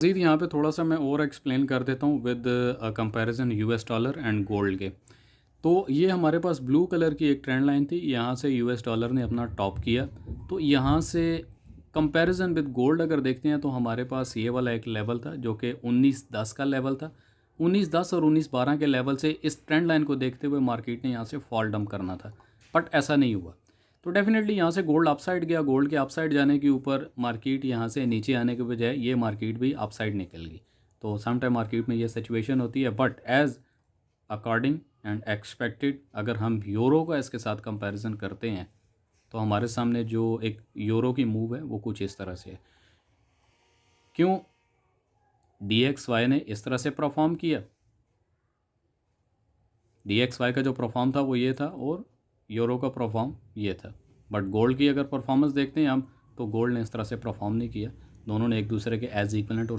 मज़ीद यहाँ पे थोड़ा सा मैं और एक्सप्लेन कर देता हूँ with comparison US dollar and gold के। तो ये हमारे पास ब्लू कलर की एक ट्रेंड लाइन थी, यहाँ से यूएस डॉलर ने अपना टॉप किया। तो यहाँ से कंपैरिजन विद गोल्ड अगर देखते हैं तो हमारे पास ये वाला एक लेवल था जो कि 1910 का लेवल था। 1910 और 1912 के लेवल से इस ट्रेंड लाइन को देखते हुए मार्केट ने यहाँ से फॉल डंप करना था, बट ऐसा नहीं हुआ। तो डेफिनेटली यहाँ से गोल्ड अपसाइड गया, गोल्ड के अपसाइड जाने के ऊपर मार्केट यहाँ से नीचे आने के बजाय ये मार्केट भी अपसाइड निकल गई। तो सम टाइम मार्केट में ये सिचुएशन होती है, but as according and expected अगर हम यूरो का इसके साथ कंपैरिजन करते हैं तो हमारे सामने जो एक यूरो की मूव है वो कुछ इस तरह से है। क्यों DXY ने इस तरह से परफॉर्म किया? DXY का जो परफॉर्म था वो ये था और यूरो का परफॉर्म ये था। बट गोल्ड की अगर परफॉर्मेंस देखते हैं हम तो गोल्ड ने इस तरह से परफॉर्म नहीं किया। दोनों ने एक दूसरे के एज इक्वलेंट और